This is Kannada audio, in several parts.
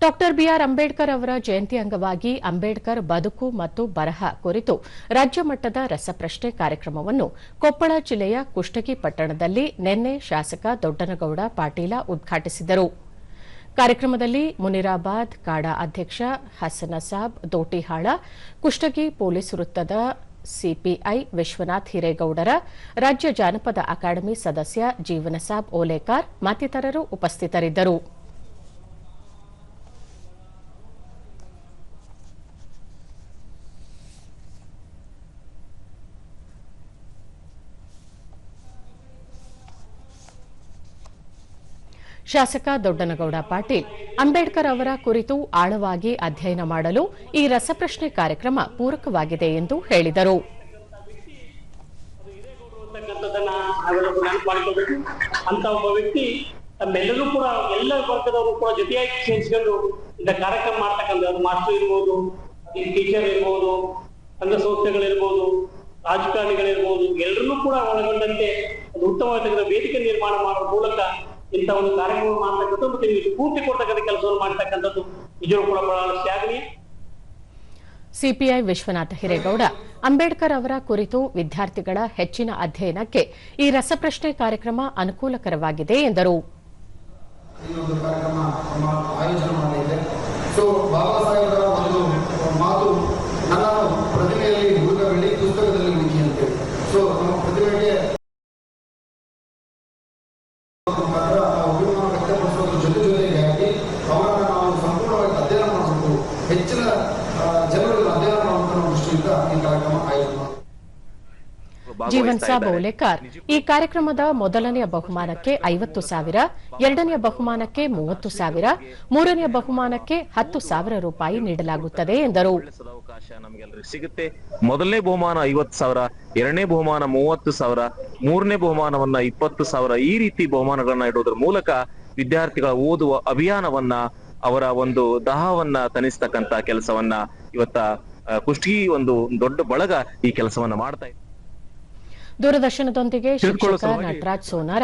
ಡಾಕ್ಟರ್ ಬಿಆರ್ ಅಂಬೇಡ್ಕರ್ ಅವರ ಜಯಂತಿ ಅಂಗವಾಗಿ ಅಂಬೇಡ್ಕರ್ ಬದುಕು ಮತ್ತು ಬರಹ ಕುರಿತು ರಾಜ್ಯ ಮಟ್ಟದ ರಸಪ್ರಶ್ನೆ ಕಾರ್ಯಕ್ರಮವನ್ನು ಕೊಪ್ಪಳ ಜಿಲ್ಲೆಯ ಕುಷ್ಟಗಿ ಪಟ್ಟಣದಲ್ಲಿ ನಿನ್ನೆ ಶಾಸಕ ದೊಡ್ಡನಗೌಡ ಪಾಟೀಲ ಉದ್ಘಾಟಿಸಿದರು. ಕಾರ್ಯಕ್ರಮದಲ್ಲಿ ಮುನಿರಾಬಾದ್ ಕಾಡಾ ಅಧ್ಯಕ್ಷ ಹಸನಸಾಬ್ ದೋಟಿಹಾಳ, ಕುಷ್ಟಗಿ ಪೊಲೀಸ್ ವೃತ್ತದ ಸಿಪಿಐ ವಿಶ್ವನಾಥ್ ಹಿರೇಗೌಡರ, ರಾಜ್ಯ ಜಾನಪದ ಅಕಾಡೆಮಿ ಸದಸ್ಯ ಜೀವನಸಾಬ್ ಓಲೇಕಾರ್ ಮತ್ತಿತರರು ಉಪಸ್ಥಿತರಿದ್ದರು. ಶಾಸಕ ದೊಡ್ಡನಗೌಡ ಪಾಟೀಲ್ ಅಂಬೇಡ್ಕರ್ ಅವರ ಕುರಿತು ಆಳವಾಗಿ ಅಧ್ಯಯನ ಮಾಡಲು ಈ ರಸಪ್ರಶ್ನೆ ಕಾರ್ಯಕ್ರಮ ಪೂರಕವಾಗಿದೆ ಎಂದು ಹೇಳಿದರು. ಅಂತ ಒಬ್ಬ ವ್ಯಕ್ತಿ ತಮ್ಮೆಲ್ಲರೂ ಕೂಡ ಎಲ್ಲ ವರ್ಗದವರು ಕೂಡ ಜೊತೆಯಾಗಿ ಸೇರಿಸಿಕೊಂಡು ಇಂಥ ಕಾರ್ಯಕ್ರಮ ಮಾಡ್ತಕ್ಕಂಥದ್ದು ಮಾಸ್ಟರ್ ಇರ್ಬೋದು, ಟೀಚರ್ ಇರ್ಬೋದು, ಸಂಘ ಸಂಸ್ಥೆಗಳಿರ್ಬೋದು, ರಾಜಕಾರಣಿಗಳಿರ್ಬೋದು, ಎಲ್ಲರನ್ನೂ ಕೂಡ ಒಳಗೊಂಡಂತೆ ಒಂದು ಉತ್ತಮವಾದ ವೇದಿಕೆ ನಿರ್ಮಾಣ ಮಾಡುವ ಮೂಲಕ ಇಂಥ ಒಂದು ಕಾರ್ಯಕ್ರಮ ಮಾಡ್ತಕ್ಕಂಥದ್ದು ಮತ್ತೆ ಸ್ಫೂರ್ತಿ ಕೊಡ್ತಕ್ಕಂಥ ಕೆಲಸವನ್ನು ಮಾಡ್ತಕ್ಕಂಥದ್ದು ನಿಜವೂ ಕೂಡ ಬಹಳ ಶ್ಲಾಘನೀಯ. ಸಿಪಿಐ ವಿಶ್ವನಾಥ ಹಿರೇಗೌಡ ಅಂಬೇಡ್ಕರ್ ಅವರ ಕುರಿತು ವಿದ್ಯಾರ್ಥಿಗಳ ಹೆಚ್ಚಿನ ಅಧ್ಯಯನಕ್ಕೆ ಈ ರಸಪ್ರಶ್ನೆ ಕಾರ್ಯಕ್ರಮ ಅನುಕೂಲಕರವಾಗಿದೆ ಎಂದರು. ಜೀವನ್ಸಾಬ್ ಓಲೇಕಾರ್ ಈ ಕಾರ್ಯಕ್ರಮದ ಮೊದಲನೆಯ ಬಹುಮಾನಕ್ಕೆ 50,000, ಎರಡನೆಯ ಬಹುಮಾನಕ್ಕೆ 30,000, ಮೂರನೆಯ ಬಹುಮಾನಕ್ಕೆ 10,000 ರೂಪಾಯಿ ನೀಡಲಾಗುತ್ತದೆ ಎಂದರು. ಸಿಗುತ್ತೆ. ಮೊದಲನೇ ಬಹುಮಾನ 50,000, ಎರಡನೇ ಬಹುಮಾನ 30,000, ಮೂರನೇ ಬಹುಮಾನವನ್ನ 20,000, ಈ ರೀತಿ ಬಹುಮಾನಗಳನ್ನ ಇಡೋದ್ರ ಮೂಲಕ ವಿದ್ಯಾರ್ಥಿಗಳ ಓದುವ ಅಭಿಯಾನವನ್ನ, ಅವರ ಒಂದು ದಾಹವನ್ನ ತಣಿಸ್ತಕ್ಕಂತ ಕೆಲಸವನ್ನ ಇವತ್ತ ಕುಷ್ಟಗಿ ಒಂದು ದೊಡ್ಡ ಬಳಗ ಈ ಕೆಲಸವನ್ನ ಮಾಡ್ತಾ ಇದೆ. ದೂರದರ್ಶನದೊಂದಿಗೆ ಶಿಕ್ಷಕ ನಟರಾಜ್ ಸೋನಾರ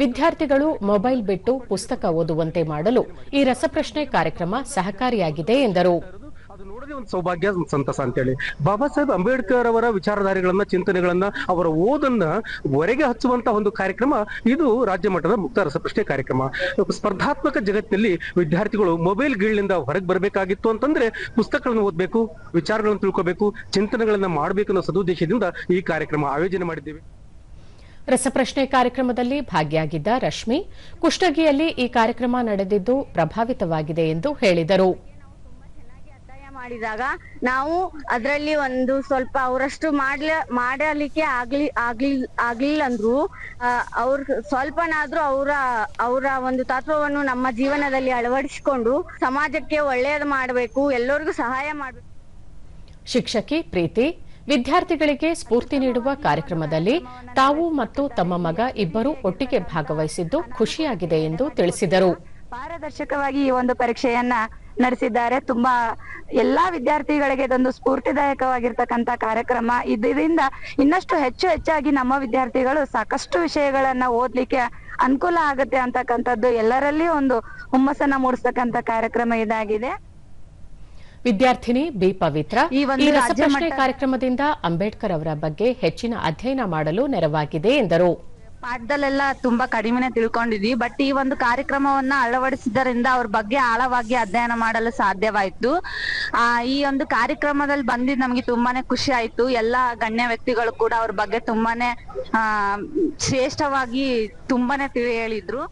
ವಿದ್ಯಾರ್ಥಿಗಳು ಮೊಬೈಲ್ ಬಿಟ್ಟು ಪುಸ್ತಕ ಓದುವಂತೆ ಮಾಡಲು ಈ ರಸಪ್ರಶ್ನೆ ಕಾರ್ಯಕ್ರಮ ಸಹಕಾರಿಯಾಗಿದೆ ಎಂದರು. ಅದು ನೋಡದೆ ಒಂದು ಸೌಭಾಗ್ಯ, ಸಂತಸ ಅಂತೇಳಿ ಬಾಬಾ ಸಾಹೇಬ್ ಅಂಬೇಡ್ಕರ್ ಅವರ ವಿಚಾರಧಾರೆಗಳನ್ನ, ಚಿಂತನೆಗಳನ್ನ, ಅವರ ಓದನ್ನ ಹೊರಗೆ ಹಚ್ಚುವಂತ ಒಂದು ಕಾರ್ಯಕ್ರಮ ಇದು ರಾಜ್ಯ ಮಟ್ಟದ ಮುಕ್ತ ರಸಪ್ರಶ್ನೆ ಕಾರ್ಯಕ್ರಮ. ಸ್ಪರ್ಧಾತ್ಮಕ ಜಗತ್ತಿನಲ್ಲಿ ವಿದ್ಯಾರ್ಥಿಗಳು ಮೊಬೈಲ್ ಗೀಳಿನಿಂದ ಹೊರಗೆ ಬರಬೇಕಾಗಿತ್ತು ಅಂತಂದ್ರೆ ಪುಸ್ತಕಗಳನ್ನು ಓದಬೇಕು, ವಿಚಾರಗಳನ್ನು ತಿಳ್ಕೋಬೇಕು, ಚಿಂತನೆಗಳನ್ನ ಮಾಡಬೇಕು ಅನ್ನೋ ಸದುದ್ದೇಶದಿಂದ ಈ ಕಾರ್ಯಕ್ರಮ ಆಯೋಜನೆ ಮಾಡಿದ್ದೇವೆ. ರಸಪ್ರಶ್ನೆ ಕಾರ್ಯಕ್ರಮದಲ್ಲಿ ಭಾಗಿಯಾಗಿದ್ದ ರಶ್ಮಿ, ಕುಷ್ಟಗಿಯಲ್ಲಿ ಈ ಕಾರ್ಯಕ್ರಮ ನಡೆದಿದ್ದು ಪ್ರಭಾವಿತವಾಗಿದೆ ಎಂದು ಹೇಳಿದರು. ಮಾಡಿದಾಗ ನಾವು ಅದರಲ್ಲಿ ಒಂದು ಸ್ವಲ್ಪ ಅವರಷ್ಟು ಮಾಡಲಿಕ್ಕೆ ಆಗ್ಲಿಲ್ಲ ಅಂದ್ರು ಅವ್ರ ಸ್ವಲ್ಪನಾದ್ರೂ ಅವರ ಒಂದು ತತ್ವವನ್ನು ನಮ್ಮ ಜೀವನದಲ್ಲಿ ಅಳವಡಿಸಿಕೊಂಡು ಸಮಾಜಕ್ಕೆ ಒಳ್ಳೆಯದು ಮಾಡಬೇಕು, ಎಲ್ಲರಿಗೂ ಸಹಾಯ ಮಾಡಬೇಕು. ಶಿಕ್ಷಕಿ ಪ್ರೀತಿ ವಿದ್ಯಾರ್ಥಿಗಳಿಗೆ ಸ್ಫೂರ್ತಿ ನೀಡುವ ಕಾರ್ಯಕ್ರಮದಲ್ಲಿ ತಾವು ಮತ್ತು ತಮ್ಮ ಮಗ ಇಬ್ಬರು ಒಟ್ಟಿಗೆ ಭಾಗವಹಿಸಿದ್ದು ಖುಷಿಯಾಗಿದೆ ಎಂದು ತಿಳಿಸಿದರು. ಪಾರದರ್ಶಕವಾಗಿ ಈ ಒಂದು ಪರೀಕ್ಷೆಯನ್ನ ನಡೆಸಿದ್ದಾರೆ. ತುಂಬಾ ಎಲ್ಲಾ ವಿದ್ಯಾರ್ಥಿಗಳಿಗೆ ಇದೊಂದು ಸ್ಫೂರ್ತಿದಾಯಕವಾಗಿರ್ತಕ್ಕಂತ ಕಾರ್ಯಕ್ರಮ. ಇದರಿಂದ ಇನ್ನಷ್ಟು ಹೆಚ್ಚಾಗಿ ನಮ್ಮ ವಿದ್ಯಾರ್ಥಿಗಳು ಸಾಕಷ್ಟು ವಿಷಯಗಳನ್ನ ಓದ್ಲಿಕ್ಕೆ ಅನುಕೂಲ ಆಗುತ್ತೆ ಅಂತಕ್ಕಂಥದ್ದು ಎಲ್ಲರಲ್ಲಿ ಒಂದು ಹುಮ್ಮಸ್ಸನ್ನ ಮೂಡಿಸ್ತಕ್ಕಂತ ಕಾರ್ಯಕ್ರಮ ಇದಾಗಿದೆ. ವಿದ್ಯಾರ್ಥಿನಿ ಬಿ ಪವಿತ್ರ ಈ ರಸಪ್ರಶ್ನೆ ಕಾರ್ಯಕ್ರಮದಿಂದ ಅಂಬೇಡ್ಕರ್ ಅವರ ಬಗ್ಗೆ ಹೆಚ್ಚಿನ ಅಧ್ಯಯನ ಮಾಡಲು ನೆರವಾಗಿದೆ ಎಂದರು. ಪಾಠದಲ್ಲೆಲ್ಲ ತುಂಬಾ ಕಡಿಮೆನೆ ತಿಳ್ಕೊಂಡಿದ್ವಿ, ಬಟ್ ಈ ಒಂದು ಕಾರ್ಯಕ್ರಮವನ್ನ ಅಳವಡಿಸಿದ್ದರಿಂದ ಅವ್ರ ಬಗ್ಗೆ ಆಳವಾಗಿ ಅಧ್ಯಯನ ಮಾಡಲು ಸಾಧ್ಯವಾಯ್ತು. ಈ ಒಂದು ಕಾರ್ಯಕ್ರಮದಲ್ಲಿ ಬಂದಿದ್ದು ನಮ್ಗೆ ತುಂಬಾನೇ ಖುಷಿ ಆಯ್ತು. ಎಲ್ಲಾ ಗಣ್ಯ ವ್ಯಕ್ತಿಗಳು ಕೂಡ ಅವ್ರ ಬಗ್ಗೆ ತುಂಬಾನೇ ಶ್ರೇಷ್ಠವಾಗಿ ತುಂಬಾನೇ ಹೇಳಿದ್ರು.